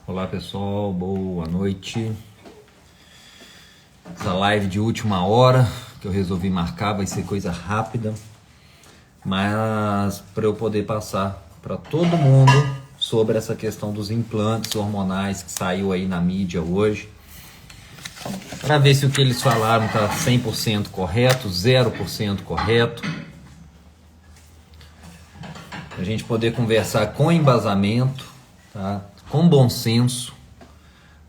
Olá pessoal, boa noite. Essa live de última hora que eu resolvi marcar vai ser coisa rápida, mas para eu poder passar para todo mundo sobre essa questão dos implantes hormonais que saiu aí na mídia hoje, para ver se o que eles falaram está 100% correto, 0% correto, a gente poder conversar com embasamento, tá? Com bom senso,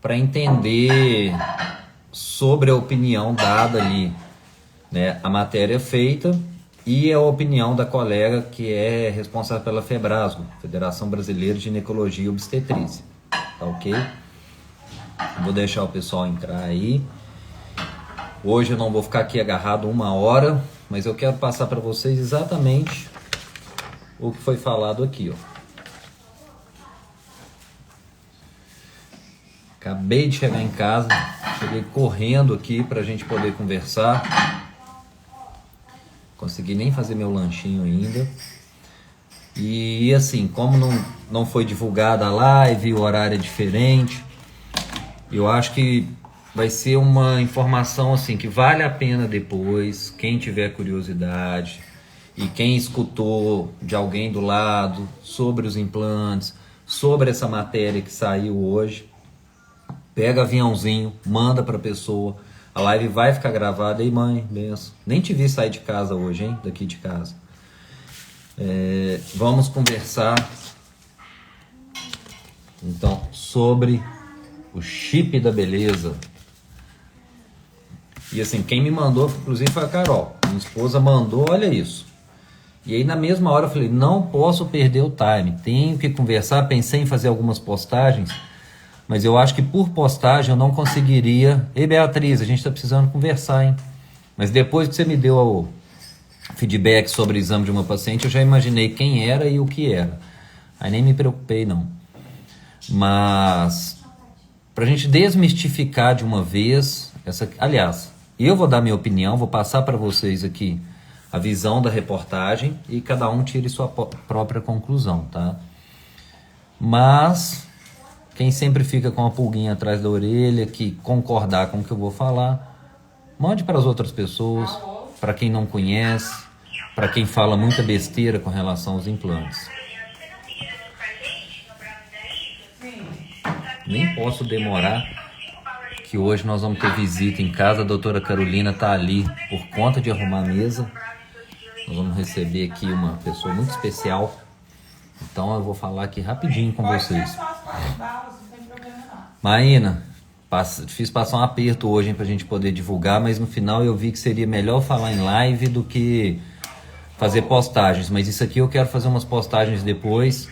para entender sobre a opinião dada ali, né? A matéria feita e a opinião da colega que é responsável pela FEBRASGO, Federação Brasileira de Ginecologia e Obstetrícia, tá ok? Vou deixar o pessoal entrar aí. Hoje eu não vou ficar aqui agarrado 1 hora, mas eu quero passar para vocês exatamente o que foi falado aqui, ó. Acabei de chegar em casa, cheguei correndo aqui para a gente poder conversar. Consegui nem fazer meu lanchinho ainda. E assim, como não foi divulgada a live, o horário é diferente, eu acho que vai ser uma informação assim que vale a pena depois, quem tiver curiosidade e quem escutou de alguém do lado sobre os implantes, sobre essa matéria que saiu hoje, pega aviãozinho, manda pra pessoa. A live vai ficar gravada. Ei, mãe, benção. Nem te vi sair de casa hoje, hein? Daqui de casa. Vamos conversar, então, sobre o chip da beleza. E assim, quem me mandou, inclusive, foi a Carol. Minha esposa mandou, olha isso. E aí, na mesma hora, eu falei, não posso perder o time. Tenho que conversar. Pensei em fazer algumas postagens, mas eu acho que por postagem eu não conseguiria. Ei, Beatriz, a gente está precisando conversar, hein? Mas depois que você me deu o feedback sobre o exame de uma paciente, eu já imaginei quem era e o que era. Aí nem me preocupei, não. Mas, para a gente desmistificar de uma vez, aliás, eu vou dar minha opinião, vou passar para vocês aqui a visão da reportagem e cada um tire sua própria conclusão, tá? Mas quem sempre fica com a pulguinha atrás da orelha, que concordar com o que eu vou falar, mande para as outras pessoas, para quem não conhece, para quem fala muita besteira com relação aos implantes. Nem posso demorar, que hoje nós vamos ter visita em casa. A doutora Carolina está ali por conta de arrumar a mesa. Nós vamos receber aqui uma pessoa muito especial. Então eu vou falar aqui rapidinho com vocês. Maína, fiz passar um aperto hoje para a gente poder divulgar, mas no final eu vi que seria melhor falar em live do que fazer postagens. Mas isso aqui eu quero fazer umas postagens depois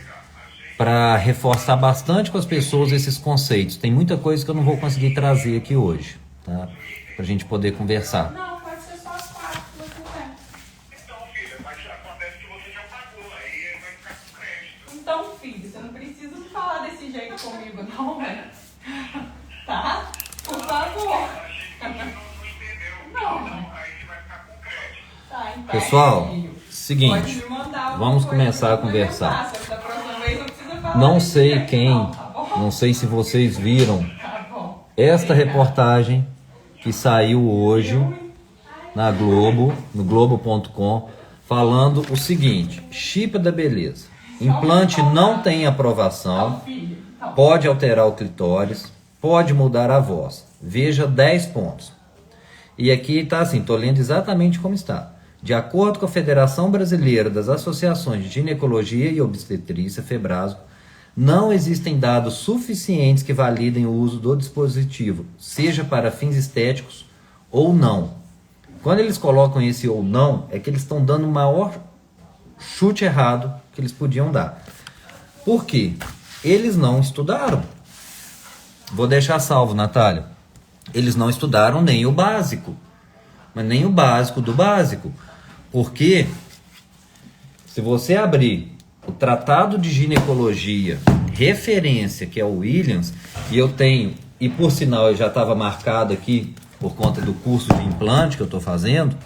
para reforçar bastante com as pessoas esses conceitos. Tem muita coisa que eu não vou conseguir trazer aqui hoje, tá? Para a gente poder conversar. Não, pode ser só as partes que você tem. Então, filha, mas acontece que você já pagou, aí vai ficar com crédito. Então, filho, você não precisa falar desse jeito comigo, não, velho. Tá? Por favor. Não, aí você vai ficar com crédito. Tá, então. Pessoal, seguinte, vamos começar a conversar. Não sei quem, não sei se vocês viram esta reportagem que saiu hoje na Globo, no Globo.com, falando o seguinte: chip da beleza, implante não tem aprovação, pode alterar o clitóris, pode mudar a voz, veja 10 pontos. E aqui está assim, estou lendo exatamente como está. De acordo com a Federação Brasileira das Associações de Ginecologia e Obstetrícia, FEBRASGO, não existem dados suficientes que validem o uso do dispositivo, seja para fins estéticos ou não. Quando eles colocam esse ou não, é que eles estão dando o maior chute errado que eles podiam dar. Por quê? Eles não estudaram. Vou deixar salvo, Natália. Eles não estudaram nem o básico, mas nem o básico do básico. Porque se você abrir o Tratado de Ginecologia, referência, que é o Williams, e eu tenho, e por sinal eu já estava marcado aqui por conta do curso de implante que eu estou fazendo,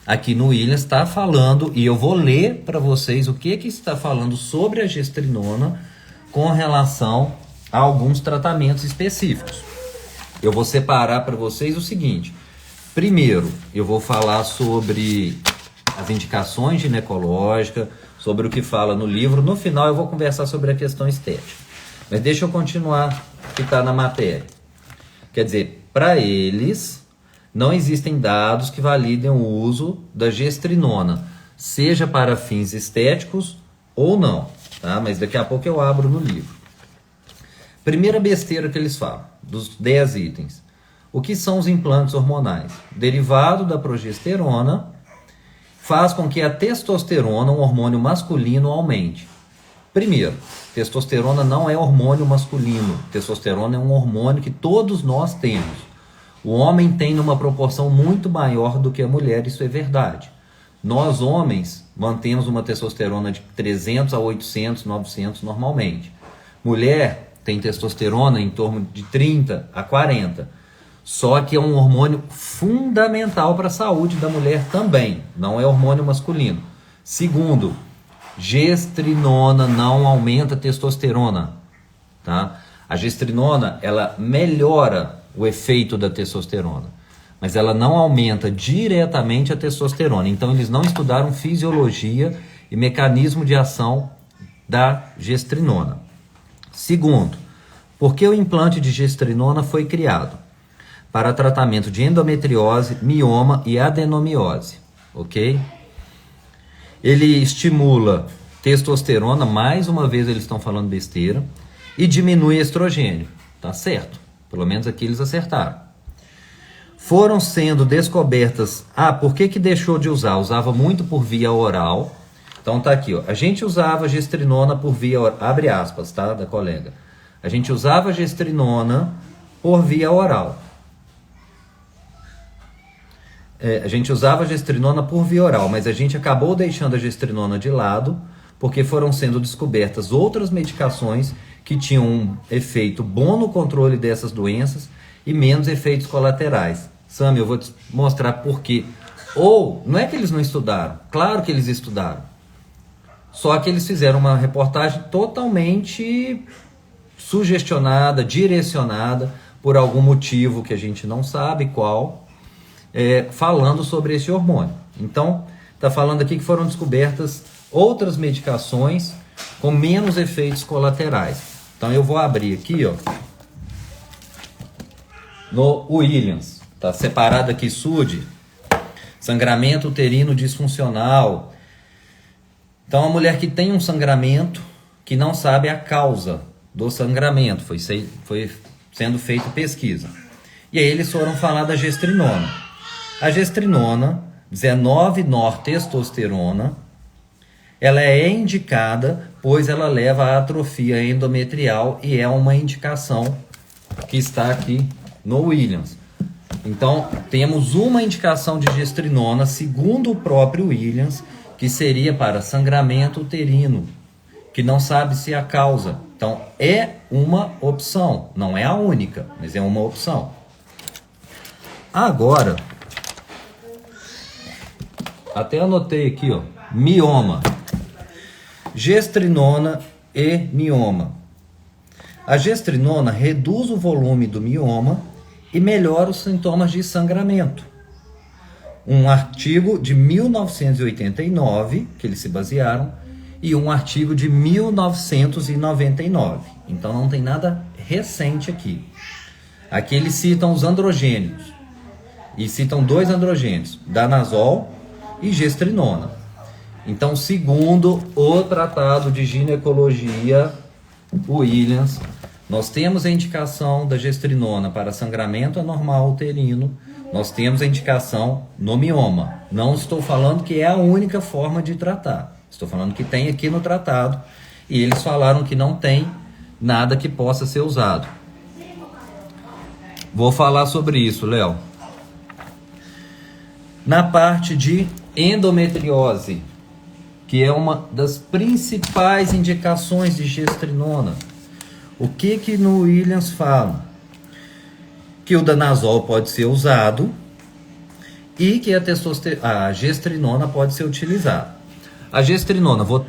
aqui no Williams está falando, e eu vou ler para vocês o que está falando sobre a gestrinona com relação alguns tratamentos específicos. Eu vou separar para vocês o seguinte. Primeiro, eu vou falar sobre as indicações ginecológicas, sobre o que fala no livro. No final eu vou conversar sobre a questão estética. Mas deixa eu continuar o que está na matéria. Quer dizer, para eles, não existem dados que validem o uso da gestrinona, seja para fins estéticos ou não, tá? Mas daqui a pouco eu abro no livro. Primeira besteira que eles falam, dos 10 itens. O que são os implantes hormonais? Derivado da progesterona, faz com que a testosterona, um hormônio masculino, aumente. Primeiro, testosterona não é hormônio masculino. Testosterona é um hormônio que todos nós temos. O homem tem numa proporção muito maior do que a mulher, isso é verdade. Nós, homens, mantemos uma testosterona de 300 a 800, 900 normalmente. Mulher tem testosterona em torno de 30 a 40. Só que é um hormônio fundamental para a saúde da mulher também. Não é hormônio masculino. Segundo, gestrinona não aumenta a testosterona. Tá? A gestrinona, ela melhora o efeito da testosterona. Mas ela não aumenta diretamente a testosterona. Então eles não estudaram fisiologia e mecanismo de ação da gestrinona. Segundo, por que o implante de gestrinona foi criado? Para tratamento de endometriose, mioma e adenomiose, ok? Ele estimula testosterona, mais uma vez eles estão falando besteira, e diminui estrogênio, tá certo? Pelo menos aqui eles acertaram. Foram sendo descobertas, por que deixou de usar? Usava muito por via oral. Então tá aqui, ó. A gente usava gestrinona por via oral, abre aspas, tá, da colega. A gente usava gestrinona por via oral. A gente usava a gestrinona por via oral, mas a gente acabou deixando a gestrinona de lado, porque foram sendo descobertas outras medicações que tinham um efeito bom no controle dessas doenças e menos efeitos colaterais. Sam, eu vou te mostrar por quê. Ou, não é que eles não estudaram, claro que eles estudaram, só que eles fizeram uma reportagem totalmente sugestionada, direcionada, por algum motivo que a gente não sabe qual, falando sobre esse hormônio. Então, está falando aqui que foram descobertas outras medicações com menos efeitos colaterais. Então, eu vou abrir aqui, ó, no Williams. Está separado aqui SUD, sangramento uterino disfuncional. Então, a mulher que tem um sangramento, que não sabe a causa do sangramento, foi sendo feita pesquisa. E aí eles foram falar da gestrinona. A gestrinona, 19-nortestosterona, ela é indicada, pois ela leva à atrofia endometrial e é uma indicação que está aqui no Williams. Então, temos uma indicação de gestrinona, segundo o próprio Williams, que seria para sangramento uterino, que não sabe se é a causa. Então, é uma opção, não é a única, mas é uma opção. Agora, até anotei aqui, ó, mioma. Gestrinona e mioma. A gestrinona reduz o volume do mioma e melhora os sintomas de sangramento. Um artigo de 1989, que eles se basearam, e um artigo de 1999. Então não tem nada recente aqui. Aqui eles citam os androgênios. E citam 2 androgênios, danazol e gestrinona. Então, segundo o Tratado de Ginecologia Williams, nós temos a indicação da gestrinona para sangramento anormal uterino, nós temos a indicação no mioma. Não estou falando que é a única forma de tratar. Estou falando que tem aqui no tratado e eles falaram que não tem nada que possa ser usado. Vou falar sobre isso, Léo. Na parte de endometriose, que é uma das principais indicações de gestrinona, o que no Williams fala? Que o danazol pode ser usado e que a gestrinona pode ser utilizada. A gestrinona, vou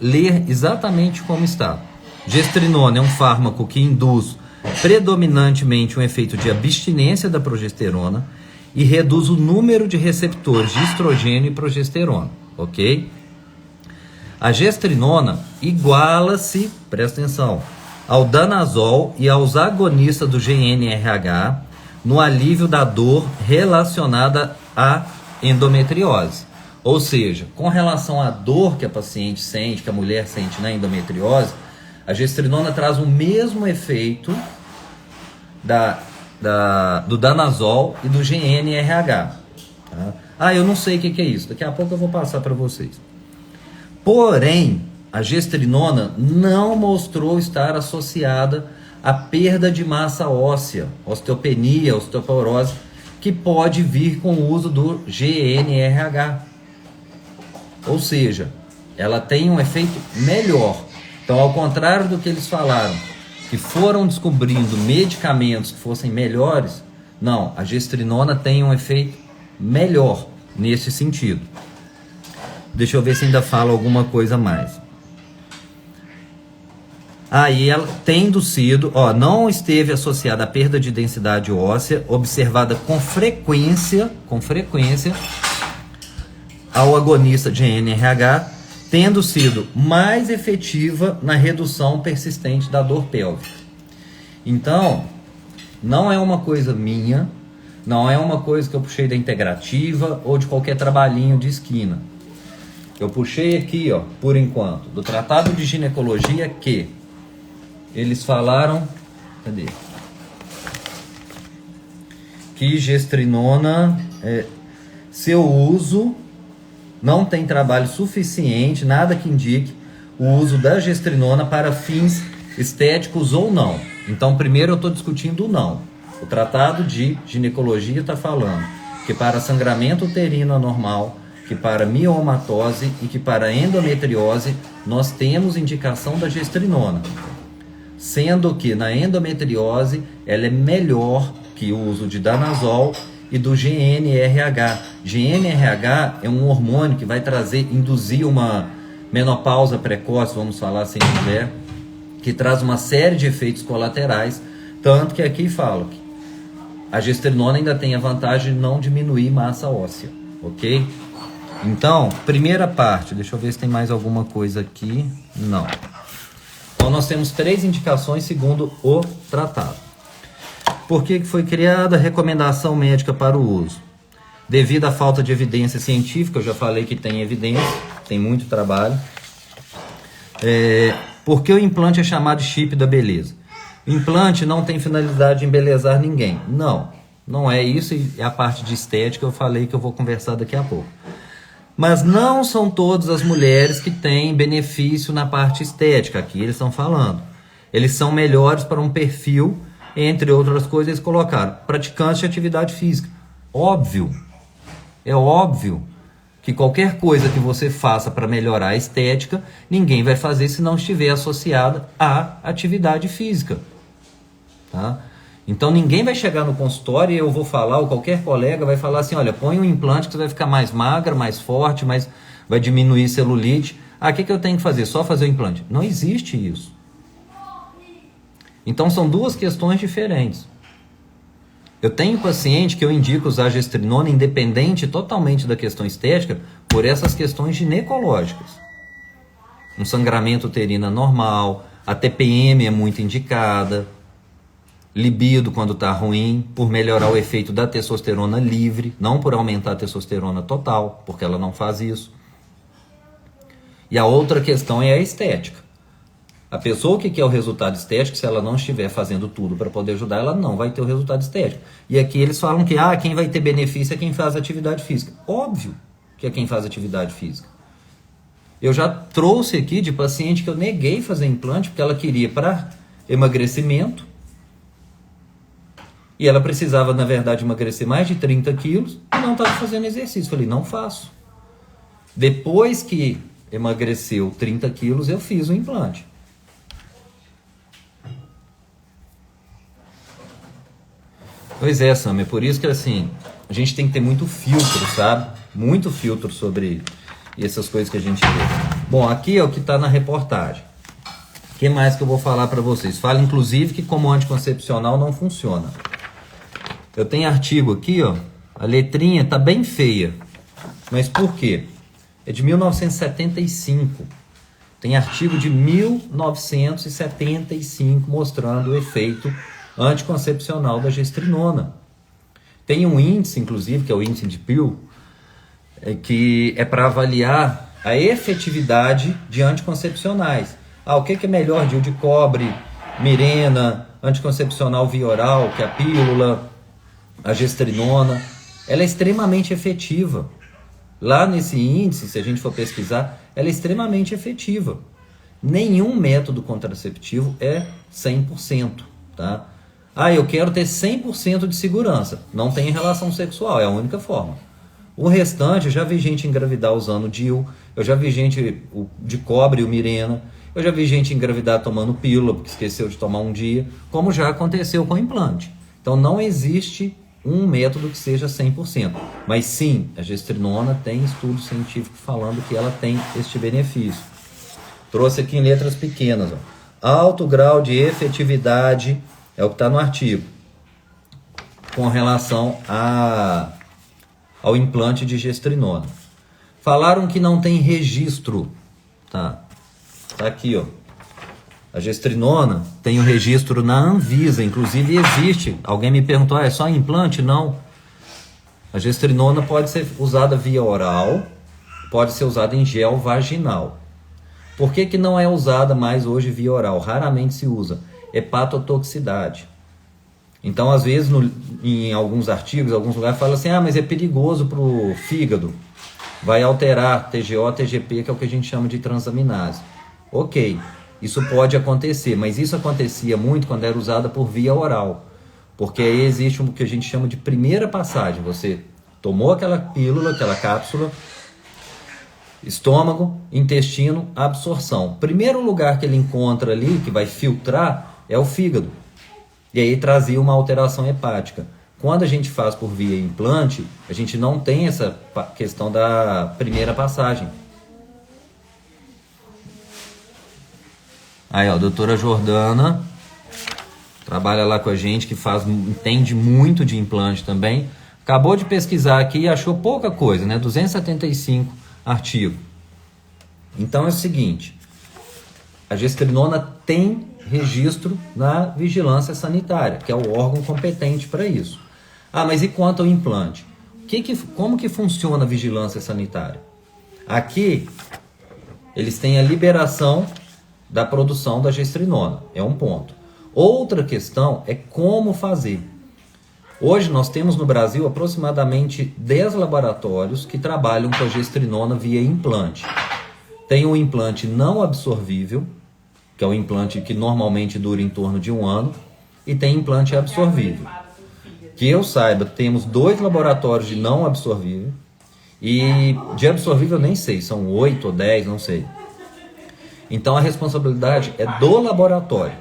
ler exatamente como está. Gestrinona é um fármaco que induz predominantemente um efeito de abstinência da progesterona e reduz o número de receptores de estrogênio e progesterona, ok? A gestrinona iguala-se, presta atenção, ao danazol e aos agonistas do GNRH no alívio da dor relacionada à endometriose. Ou seja, com relação à dor que a paciente sente, que a mulher sente na endometriose, a gestrinona traz o mesmo efeito do danazol e do GNRH. Tá? Eu não sei o que é isso. Daqui a pouco eu vou passar para vocês. Porém, a gestrinona não mostrou estar associada à perda de massa óssea, osteopenia, osteoporose, que pode vir com o uso do GNRH. Ou seja, ela tem um efeito melhor. Então, ao contrário do que eles falaram, que foram descobrindo medicamentos que fossem melhores, não, a gestrinona tem um efeito melhor nesse sentido. Deixa eu ver se ainda fala alguma coisa mais. E ela tendo sido, não esteve associada à perda de densidade óssea, observada com frequência ao agonista de GNRH, tendo sido mais efetiva na redução persistente da dor pélvica. Então, não é uma coisa minha, não é uma coisa que eu puxei da integrativa ou de qualquer trabalhinho de esquina. Eu puxei aqui, por enquanto, do Tratado de Ginecologia, que eles falaram, que gestrinona, seu uso não tem trabalho suficiente, nada que indique o uso da gestrinona para fins estéticos ou não. Então, primeiro eu estou discutindo o não. O Tratado de Ginecologia está falando que para sangramento uterino anormal, que para miomatose e que para endometriose nós temos indicação da gestrinona. Sendo que na endometriose ela é melhor que o uso de danazol e do GNRH. GNRH é um hormônio que vai induzir uma menopausa precoce, vamos falar assim, mulher, que traz uma série de efeitos colaterais, tanto que aqui fala que a gestrinona ainda tem a vantagem de não diminuir massa óssea, ok? Então, primeira parte, deixa eu ver se tem mais alguma coisa aqui. Não. Então, nós temos 3 indicações segundo o tratado. Por que foi criada a recomendação médica para o uso? Devido à falta de evidência científica, eu já falei que tem evidência, tem muito trabalho. Porque o implante é chamado de chip da beleza? O implante não tem finalidade de embelezar ninguém. Não é isso, e é a parte de estética eu falei que eu vou conversar daqui a pouco. Mas não são todas as mulheres que têm benefício na parte estética, aqui eles estão falando. Eles são melhores para um perfil, entre outras coisas, eles colocaram praticantes de atividade física. É óbvio que qualquer coisa que você faça para melhorar a estética, ninguém vai fazer se não estiver associada à atividade física. Tá? Então ninguém vai chegar no consultório e eu vou falar, ou qualquer colega vai falar assim, olha, põe um implante que você vai ficar mais magra, mais forte, vai diminuir celulite. O que eu tenho que fazer? Só fazer o implante? Não existe isso. Então são 2 questões diferentes. Eu tenho paciente que eu indico usar gestrinona independente totalmente da questão estética por essas questões ginecológicas. Um sangramento uterino normal, a TPM é muito indicada, libido quando está ruim, por melhorar o efeito da testosterona livre, não por aumentar a testosterona total, porque ela não faz isso. E a outra questão é a estética. A pessoa que quer o resultado estético, se ela não estiver fazendo tudo para poder ajudar, ela não vai ter o resultado estético. E aqui eles falam que quem vai ter benefício é quem faz atividade física. Óbvio que é quem faz atividade física. Eu já trouxe aqui de paciente que eu neguei fazer implante porque ela queria para emagrecimento e ela precisava, na verdade, emagrecer mais de 30 quilos e não estava fazendo exercício. Falei, não faço. Depois que emagreceu 30 quilos, eu fiz o implante. Pois é, Sam, é por isso que assim, a gente tem que ter muito filtro, sabe? Muito filtro sobre essas coisas que a gente vê. Bom, aqui é o que está na reportagem. O que mais que eu vou falar para vocês? Fala, inclusive, que como anticoncepcional não funciona. Eu tenho artigo aqui, ó. A letrinha tá bem feia. Mas por quê? É de 1975. Tem artigo de 1975 mostrando o efeito anticoncepcional da gestrinona. Tem um índice, inclusive, que é o índice de Pew, que é para avaliar a efetividade de anticoncepcionais. O que é melhor? DIU de cobre, Mirena, anticoncepcional via oral, que é a pílula, a gestrinona. Ela é extremamente efetiva. Lá nesse índice, se a gente for pesquisar, ela é extremamente efetiva. Nenhum método contraceptivo é 100%, tá? Eu quero ter 100% de segurança. Não tem relação sexual, é a única forma. O restante, eu já vi gente engravidar usando DIU, eu já vi gente de cobre, o Mirena, eu já vi gente engravidar tomando pílula, porque esqueceu de tomar um dia, como já aconteceu com o implante. Então não existe um método que seja 100%. Mas sim, a gestrinona tem estudo científico falando que ela tem este benefício. Trouxe aqui em letras pequenas, ó. Alto grau de efetividade, é o que está no artigo, com relação ao implante de gestrinona. Falaram que não tem registro, tá? Tá aqui, ó. A gestrinona tem o registro na Anvisa, inclusive existe. Alguém me perguntou, é só implante? Não. A gestrinona pode ser usada via oral, pode ser usada em gel vaginal. Por que não é usada mais hoje via oral? Raramente se usa. Hepatotoxicidade. Então, às vezes, em alguns artigos, alguns lugares, fala assim, mas é perigoso para o fígado. Vai alterar TGO, TGP, que é o que a gente chama de transaminase. Ok, isso pode acontecer, mas isso acontecia muito quando era usada por via oral. Porque aí existe o que a gente chama de primeira passagem. Você tomou aquela pílula, aquela cápsula, estômago, intestino, absorção. Primeiro lugar que ele encontra ali, que vai filtrar, é o fígado. E aí trazia uma alteração hepática. Quando a gente faz por via implante, a gente não tem essa questão da primeira passagem. Aí, ó, a doutora Jordana trabalha lá com a gente, que entende muito de implante também. Acabou de pesquisar aqui e achou pouca coisa, né? 275 artigos. Então é o seguinte, a gestrinona tem registro na vigilância sanitária, que é o órgão competente para isso. Mas e quanto ao implante? Como que funciona a vigilância sanitária? Aqui, eles têm a liberação da produção da gestrinona, é um ponto. Outra questão é como fazer. Hoje nós temos no Brasil aproximadamente 10 laboratórios que trabalham com a gestrinona via implante. Tem o implante não absorvível, que é o implante que normalmente dura em torno de 1 ano, e tem implante absorvível. Que eu saiba, temos 2 laboratórios de não absorvível, e de absorvível nem sei, são 8 ou 10, não sei. Então a responsabilidade é do laboratório.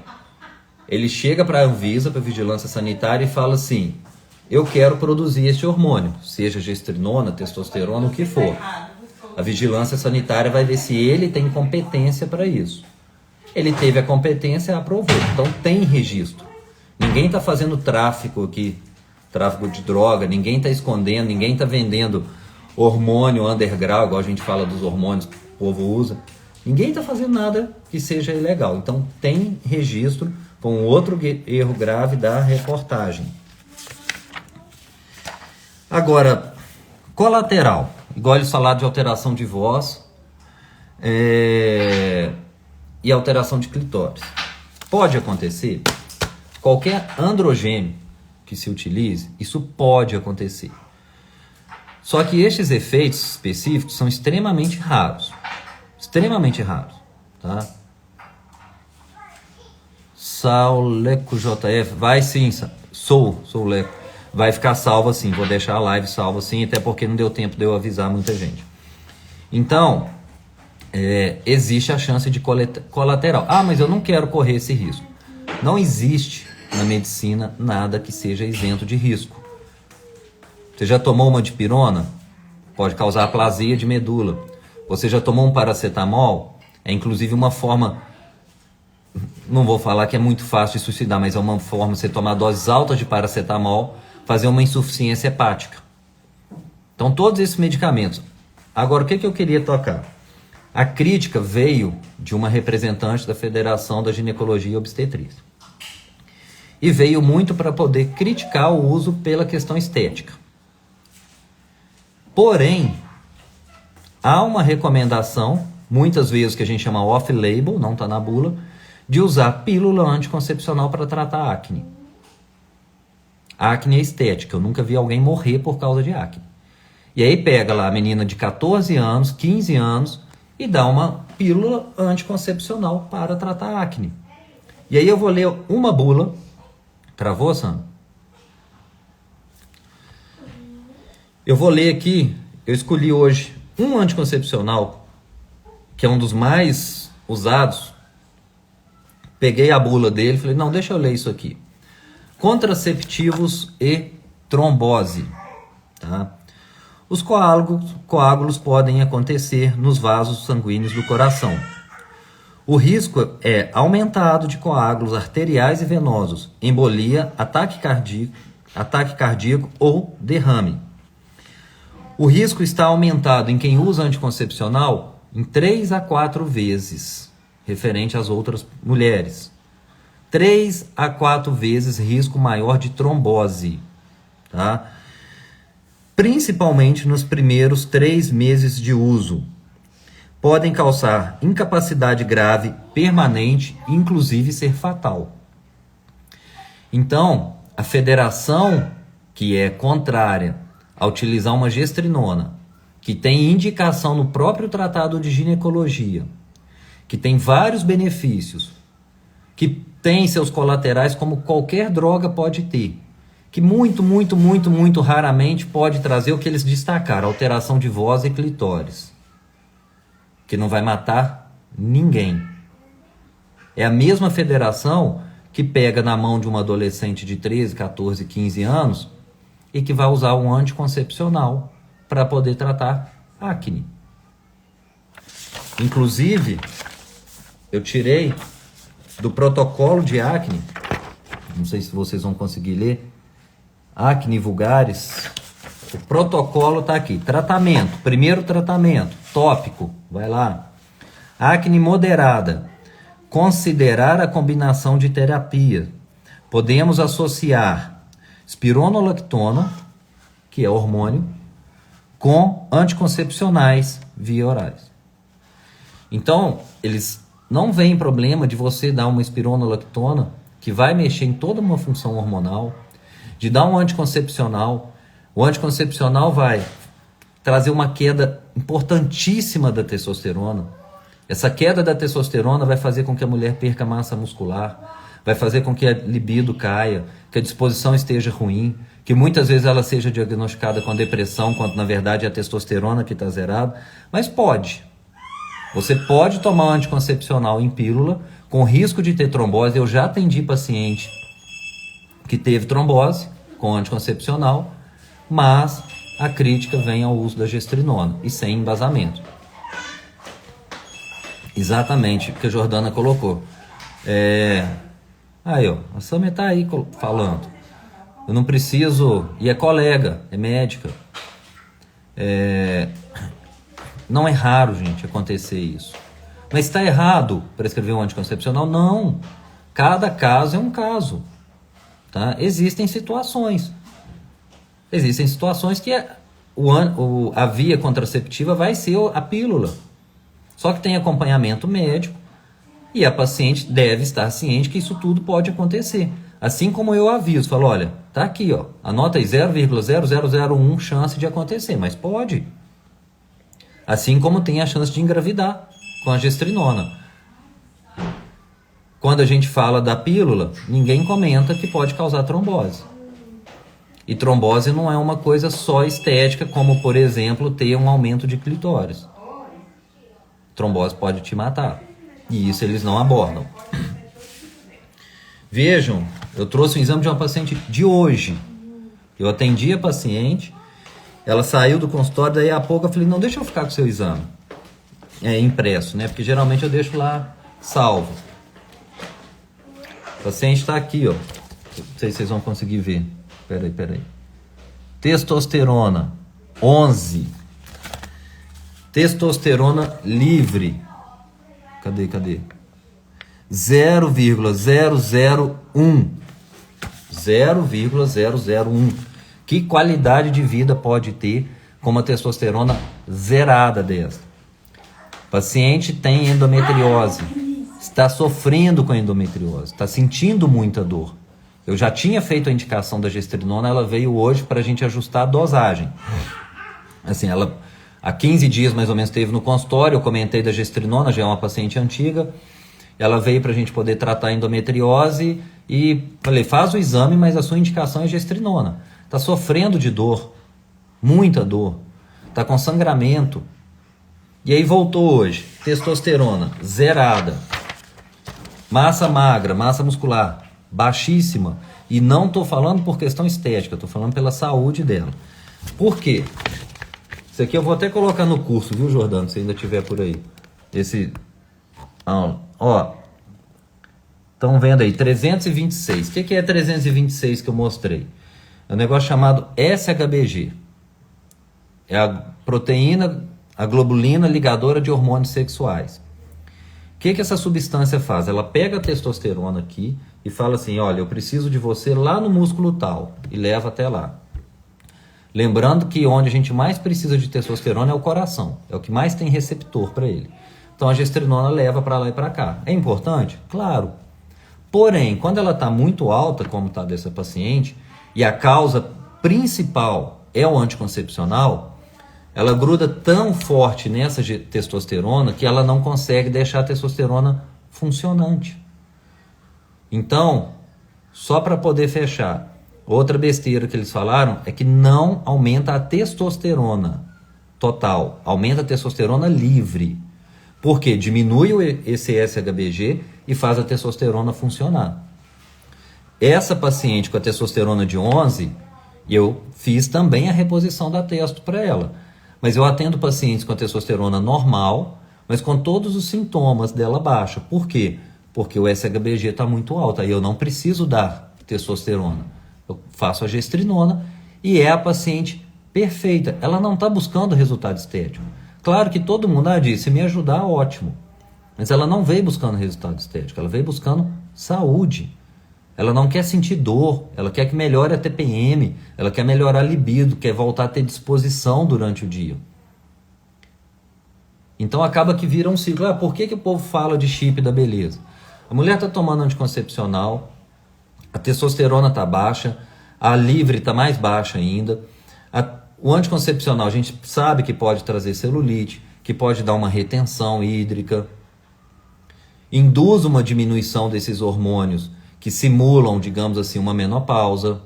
Ele chega para a Anvisa, para a Vigilância Sanitária, e fala assim, eu quero produzir este hormônio, seja gestrinona, testosterona, o que for. A Vigilância Sanitária vai ver se ele tem competência para isso. Ele teve a competência, aprovou. Então tem registro. Ninguém está fazendo tráfico aqui, tráfico de droga, ninguém está escondendo, ninguém está vendendo hormônio underground, igual a gente fala dos hormônios que o povo usa. Ninguém está fazendo nada que seja ilegal. Então tem registro, com outro erro grave da reportagem. Agora, colateral, igual eles falaram de alteração de voz e alteração de clitóris. Pode acontecer, qualquer androgênio que se utilize, isso pode acontecer. Só que estes efeitos específicos são extremamente raros. Extremamente raros, tá? Sauleco JF, vai sim, sou Leco. Vai ficar salvo assim, vou deixar a live salva assim, até porque não deu tempo de eu avisar muita gente. Então, existe a chance de colateral. Mas eu não quero correr esse risco. Não existe na medicina nada que seja isento de risco. Você já tomou uma dipirona? Pode causar aplasia de medula. Você já tomou um paracetamol? É inclusive uma forma não vou falar que é muito fácil de suicidar, mas é uma forma de você tomar doses altas de paracetamol, fazer uma insuficiência hepática. Então, todos esses medicamentos. Agora, o que eu queria tocar? A crítica veio de uma representante da Federação da Ginecologia e Obstetrícia. E veio muito para poder criticar o uso pela questão estética. Porém, há uma recomendação, muitas vezes que a gente chama off-label, não está na bula, de usar pílula anticoncepcional para tratar acne. A acne é estética, eu nunca vi alguém morrer por causa de acne. E aí pega lá a menina de 14 anos, 15 anos e dá uma pílula anticoncepcional para tratar acne. E aí eu vou ler uma bula. Travou, Sam? Eu vou ler aqui, eu escolhi hoje um anticoncepcional, que é um dos mais usados. Peguei a bula dele e falei, não, deixa eu ler isso aqui. Contraceptivos e trombose. Tá? Os coágulos podem acontecer nos vasos sanguíneos do coração. O risco é aumentado de coágulos arteriais e venosos, embolia, ataque cardíaco ou derrame. O risco está aumentado em quem usa anticoncepcional em 3 a 4 vezes, referente às outras mulheres. 3 a 4 vezes risco maior de trombose, tá? Principalmente nos primeiros 3 meses de uso. Podem causar incapacidade grave, permanente, inclusive ser fatal. Então, a federação, que é contrária a utilizar uma gestrinona, que tem indicação no próprio tratado de ginecologia, que tem vários benefícios, que tem seus colaterais como qualquer droga pode ter, que muito raramente pode trazer o que eles destacaram, alteração de voz e clitóris, que não vai matar ninguém. É a mesma federação que pega na mão de uma adolescente de 13, 14, 15 anos e que vai usar um anticoncepcional para poder tratar acne. Inclusive, eu tirei do protocolo de acne, não sei se vocês vão conseguir ler, acne vulgaris, o protocolo está aqui, tratamento, primeiro tratamento, tópico, vai lá, acne moderada, considerar a combinação de terapia, podemos associar espironolactona, que é hormônio, com anticoncepcionais via orais. Então, eles não veem problema de você dar uma espironolactona, que vai mexer em toda uma função hormonal, de dar um anticoncepcional. O anticoncepcional vai trazer uma queda importantíssima da testosterona. Essa queda da testosterona vai fazer com que a mulher perca massa muscular, vai fazer com que a libido caia, que a disposição esteja ruim, que muitas vezes ela seja diagnosticada com depressão, quando na verdade é a testosterona que está zerada. Mas pode. Você pode tomar um anticoncepcional em pílula, com risco de ter trombose. Eu já atendi paciente que teve trombose com anticoncepcional, mas a crítica vem ao uso da gestrinona e sem embasamento. Exatamente o que a Jordana colocou. Aí, ó, a Samia está aí falando. Eu não preciso... E é colega, é médica. Não é raro, gente, acontecer isso. Mas está errado prescrever um anticoncepcional? Não. Cada caso é um caso. Tá? Existem situações. Existem situações que a via contraceptiva vai ser a pílula. Só que tem acompanhamento médico e a paciente deve estar ciente que isso tudo pode acontecer. Assim como eu aviso, falo, olha, tá aqui, ó, anota aí 0,0001 chance de acontecer, mas pode. Assim como tem a chance de engravidar com a gestrinona. Quando a gente fala da pílula, ninguém comenta que pode causar trombose. E trombose não é uma coisa só estética, como, por exemplo, ter um aumento de clitóris. Trombose pode te matar. E isso eles não abordam. Vejam, eu trouxe um exame de uma paciente de hoje. Eu atendi a paciente, ela saiu do consultório, daí a pouco eu falei, não, deixa eu ficar com o seu exame. Impresso, né? Porque geralmente eu deixo lá salvo. paciente está aqui, ó. Não sei se vocês vão conseguir ver. Peraí. Testosterona, 11. Testosterona livre. Cadê? 0,001. 0,001. Que qualidade de vida pode ter com uma testosterona zerada dessa? Paciente tem endometriose, está sofrendo com endometriose, está sentindo muita dor. Eu já tinha feito a indicação da gestrinona, ela veio hoje para a gente ajustar a dosagem. Assim, ela há 15 dias mais ou menos esteve no consultório, eu comentei da gestrinona, já é uma paciente antiga. Ela veio para a gente poder tratar a endometriose e falei, faz o exame, mas a sua indicação é gestrinona. Está sofrendo de dor, muita dor, está com sangramento. E aí voltou hoje, testosterona zerada, massa magra, massa muscular baixíssima. E não estou falando por questão estética, estou falando pela saúde dela. Por quê? Isso aqui eu vou até colocar no curso, viu, Jordano, se ainda tiver por aí. Esse... Ó, estão vendo aí, 326. O que é 326 que eu mostrei? É um negócio chamado SHBG. É a proteína, a globulina ligadora de hormônios sexuais. O que essa substância faz? Ela pega a testosterona aqui e fala assim, olha, eu preciso de você lá no músculo tal, e leva até lá. Lembrando que onde a gente mais precisa de testosterona é o coração, é o que mais tem receptor para ele. Então a gestrinona leva para lá e para cá. É importante? Claro. Porém, quando ela está muito alta, como está dessa paciente, e a causa principal é o anticoncepcional, ela gruda tão forte nessa testosterona que ela não consegue deixar a testosterona funcionante. Então, só para poder fechar, outra besteira que eles falaram é que não aumenta a testosterona total, aumenta a testosterona livre. Porque diminui esse SHBG e faz a testosterona funcionar. Essa paciente com a testosterona de 11, eu fiz também a reposição da testo para ela. Mas eu atendo pacientes com a testosterona normal, mas com todos os sintomas dela baixa. Por quê? Porque o SHBG está muito alto, aí eu não preciso dar testosterona. Eu faço a gestrinona e é a paciente perfeita. Ela não está buscando resultado estético. Claro que todo mundo diz, se me ajudar, ótimo. Mas ela não veio buscando resultado estético, ela veio buscando saúde. Ela não quer sentir dor, ela quer que melhore a TPM, ela quer melhorar a libido, quer voltar a ter disposição durante o dia. Então acaba que vira um ciclo. Por que o povo fala de chip da beleza? A mulher está tomando anticoncepcional, a testosterona está baixa, a livre está mais baixa ainda. O anticoncepcional a gente sabe que pode trazer celulite, que pode dar uma retenção hídrica, induz uma diminuição desses hormônios que simulam, digamos assim, uma menopausa.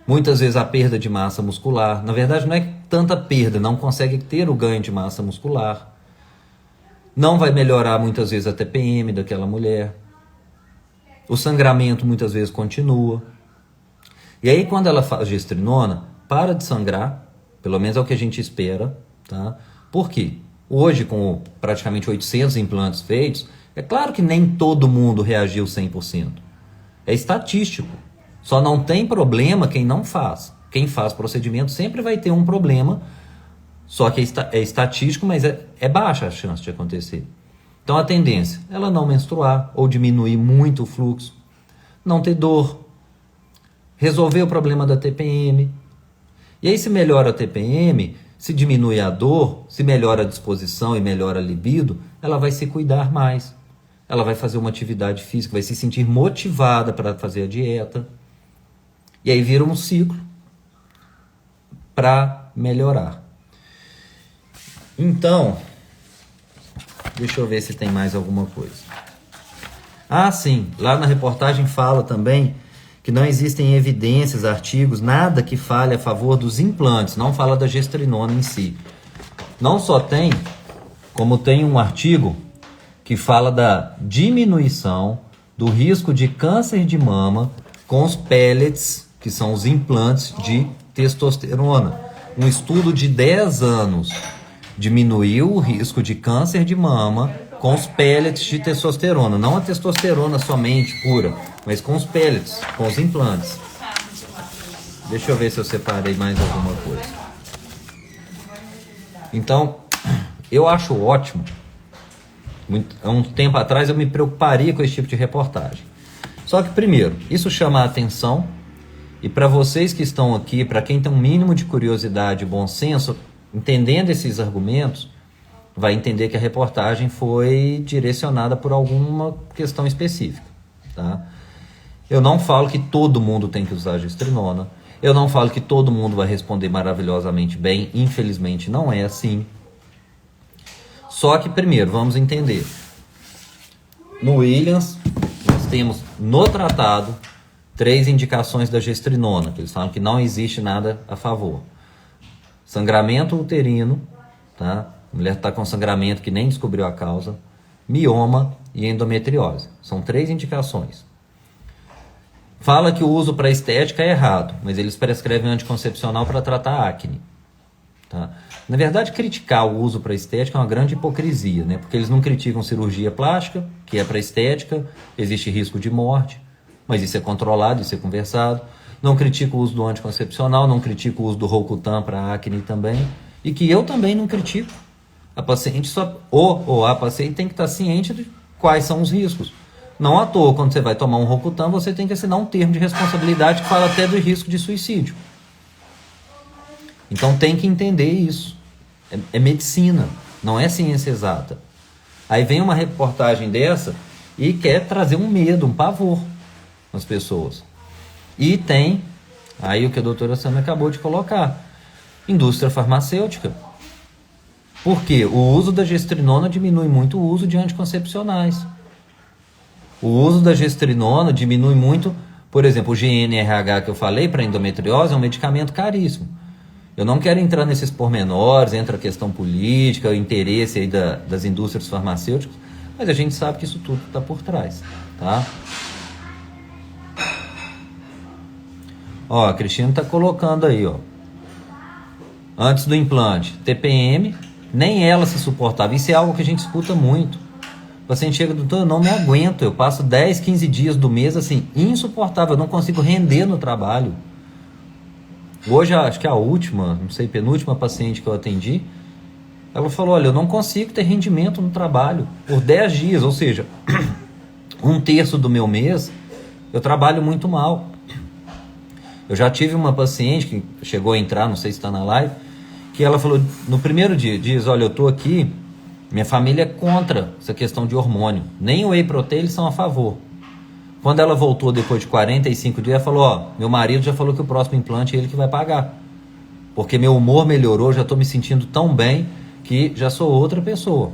Muitas vezes a perda de massa muscular. Na verdade não é tanta perda, não consegue ter o ganho de massa muscular. Não vai melhorar muitas vezes a TPM daquela mulher. O sangramento muitas vezes continua. E aí quando ela faz gestrinona, para de sangrar, pelo menos é o que a gente espera, tá? Por quê? Hoje, com praticamente 800 implantes feitos, é claro que nem todo mundo reagiu 100%. É estatístico. Só não tem problema quem não faz. Quem faz procedimento sempre vai ter um problema, só que é estatístico, mas é baixa a chance de acontecer. Então a tendência é ela não menstruar ou diminuir muito o fluxo, não ter dor, resolver o problema da TPM. E aí se melhora a TPM, se diminui a dor, se melhora a disposição e melhora a libido, ela vai se cuidar mais. Ela vai fazer uma atividade física, vai se sentir motivada para fazer a dieta. E aí vira um ciclo para melhorar. Então, deixa eu ver se tem mais alguma coisa. Sim, lá na reportagem fala também que não existem evidências, artigos, nada que fale a favor dos implantes, não fala da gestrinona em si. Não só tem, como tem um artigo que fala da diminuição do risco de câncer de mama com os pellets, que são os implantes de testosterona. Um estudo de 10 anos diminuiu o risco de câncer de mama com os pellets de testosterona, não a testosterona somente pura, mas com os pellets, com os implantes. Deixa eu ver se eu separei mais alguma coisa. Então, eu acho ótimo. Há um tempo atrás eu me preocuparia com esse tipo de reportagem. Só que, primeiro, isso chama a atenção. E para vocês que estão aqui, para quem tem um mínimo de curiosidade e bom senso, entendendo esses argumentos, vai entender que a reportagem foi direcionada por alguma questão específica. Tá? Eu não falo que todo mundo tem que usar gestrinona. Eu não falo que todo mundo vai responder maravilhosamente bem. Infelizmente não é assim. Só que primeiro, vamos entender. No Williams, nós temos no tratado 3 indicações da gestrinona, que eles falam que não existe nada a favor. Sangramento uterino, tá? A mulher está com sangramento que nem descobriu a causa, mioma e endometriose. São 3 indicações. Fala que o uso para estética é errado, mas eles prescrevem anticoncepcional para tratar acne. Tá? Na verdade, criticar o uso para estética é uma grande hipocrisia, né? Porque eles não criticam cirurgia plástica, que é para estética, existe risco de morte, mas isso é controlado, isso é conversado. Não critico o uso do anticoncepcional, não critico o uso do Roacutan para acne também, e que eu também não critico. A paciente a paciente tem que estar ciente de quais são os riscos. Não à toa, quando você vai tomar um Roacutan, você tem que assinar um termo de responsabilidade que fala até do risco de suicídio. Então tem que entender isso. É medicina, não é ciência exata. Aí vem uma reportagem dessa e quer trazer um medo, um pavor nas pessoas. E tem, aí o que a doutora Sandra acabou de colocar, indústria farmacêutica. Por quê? O uso da gestrinona diminui muito o uso de anticoncepcionais. O uso da gestrinona diminui muito, por exemplo, o GnRH que eu falei para endometriose é um medicamento caríssimo. Eu não quero entrar nesses pormenores, entra a questão política, o interesse aí das indústrias farmacêuticas, mas a gente sabe que isso tudo está por trás, tá? Ó, a Cristina está colocando aí, ó. Antes do implante, TPM, nem ela se suportava. Isso é algo que a gente escuta muito. O paciente chega, doutor, eu não me aguento, eu passo 10, 15 dias do mês assim, insuportável, eu não consigo render no trabalho. Hoje, acho que a última, não sei, penúltima paciente que eu atendi, ela falou, olha, eu não consigo ter rendimento no trabalho por 10 dias, ou seja, 1/3 do meu mês, eu trabalho muito mal. Eu já tive uma paciente que chegou a entrar, não sei se está na live, que ela falou, no primeiro dia, diz, olha, eu estou aqui, minha família é contra essa questão de hormônio, nem o whey protein eles são a favor. Quando ela voltou depois de 45 dias, ela falou, ó, meu marido já falou que o próximo implante é ele que vai pagar. Porque meu humor melhorou, já estou me sentindo tão bem que já sou outra pessoa.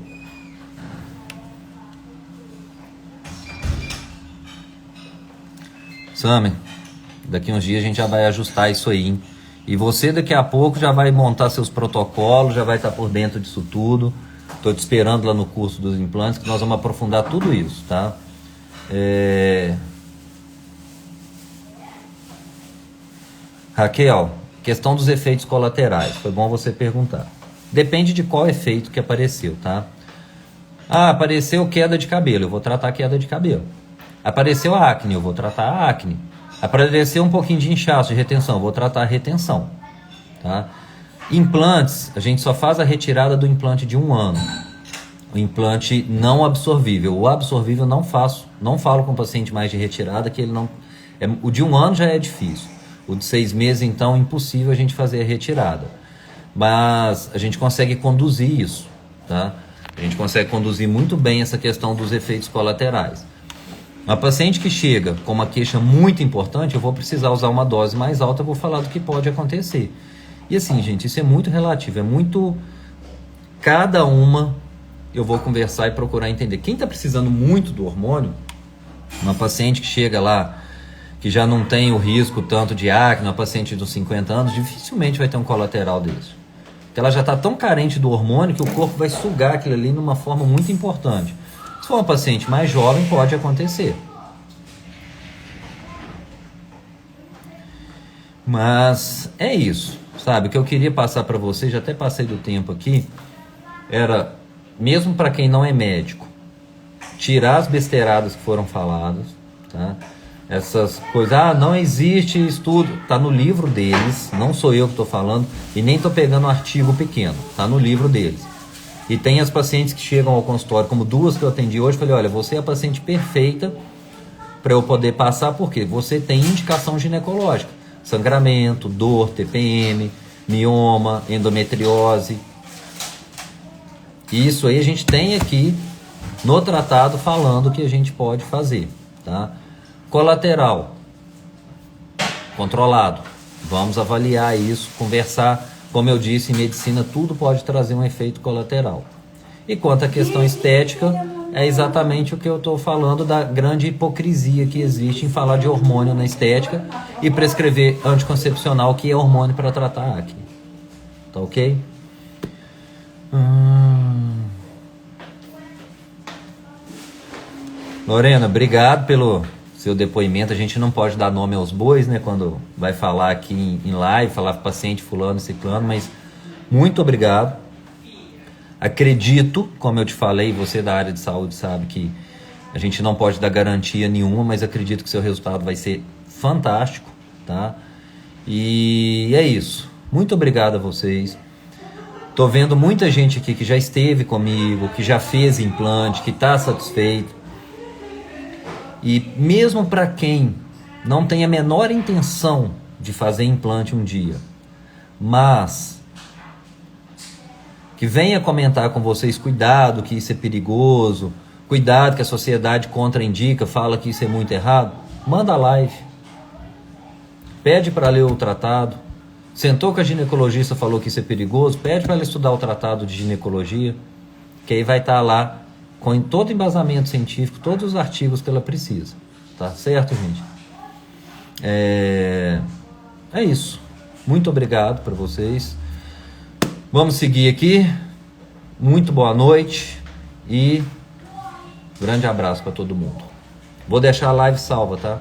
Sammy, daqui uns dias a gente já vai ajustar isso aí, hein? E você daqui a pouco já vai montar seus protocolos, já vai estar por dentro disso tudo. Estou te esperando lá no curso dos implantes, que nós vamos aprofundar tudo isso, tá? Raquel, questão dos efeitos colaterais, foi bom você perguntar. Depende de qual efeito que apareceu, tá? Ah, apareceu queda de cabelo, eu vou tratar a queda de cabelo. Apareceu a acne, eu vou tratar a acne. Apareceu um pouquinho de inchaço, de retenção, eu vou tratar a retenção, tá? Implantes, a gente só faz a retirada do implante de 1 ano. O implante não absorvível. O absorvível não faço, não falo com o paciente mais de retirada, que ele não... o de 1 ano já é difícil. O de 6 meses, então, é impossível a gente fazer a retirada. Mas a gente consegue conduzir isso, tá? A gente consegue conduzir muito bem essa questão dos efeitos colaterais. Uma paciente que chega com uma queixa muito importante, eu vou precisar usar uma dose mais alta, eu vou falar do que pode acontecer. E assim, gente, isso é muito relativo, é muito... Cada uma eu vou conversar e procurar entender. Quem está precisando muito do hormônio, uma paciente que chega lá, que já não tem o risco tanto de acne, uma paciente dos 50 anos, dificilmente vai ter um colateral desse. Porque ela já está tão carente do hormônio que o corpo vai sugar aquilo ali de uma forma muito importante. Se for uma paciente mais jovem, pode acontecer. Mas é isso, sabe? O que eu queria passar para vocês, já até passei do tempo aqui, era, mesmo para quem não é médico, tirar as besteiradas que foram faladas, tá? Essas coisas, não existe estudo, tá no livro deles, não sou eu que estou falando e nem estou pegando um artigo pequeno, tá no livro deles. E tem as pacientes que chegam ao consultório, como duas que eu atendi hoje, falei, olha, você é a paciente perfeita para eu poder passar, porque você tem indicação ginecológica, sangramento, dor, TPM, mioma, endometriose. Isso aí a gente tem aqui no tratado falando que a gente pode fazer, tá? Colateral, controlado. Vamos avaliar isso, conversar. Como eu disse, em medicina tudo pode trazer um efeito colateral. E quanto à questão estética, é exatamente o que eu estou falando da grande hipocrisia que existe em falar de hormônio na estética e prescrever anticoncepcional, que é hormônio para tratar a acne. Tá ok? Lorena, obrigado pelo seu depoimento. A gente não pode dar nome aos bois, né? Quando vai falar aqui em live, falar para paciente fulano, ciclano, mas muito obrigado. Acredito, como eu te falei, você da área de saúde sabe que a gente não pode dar garantia nenhuma, mas acredito que seu resultado vai ser fantástico, tá? E é isso. Muito obrigado a vocês. Tô vendo muita gente aqui que já esteve comigo, que já fez implante, que está satisfeito. E mesmo para quem não tem a menor intenção de fazer implante um dia, mas que venha comentar com vocês, cuidado que isso é perigoso, cuidado que a sociedade contraindica, fala que isso é muito errado, manda live, pede para ler o tratado, sentou com a ginecologista, falou que isso é perigoso, pede para ela estudar o tratado de ginecologia, que aí vai estar lá com todo embasamento científico, todos os artigos que ela precisa, tá certo, gente? É isso, muito obrigado para vocês. Vamos seguir aqui. Muito boa noite e grande abraço para todo mundo. Vou deixar a live salva, tá?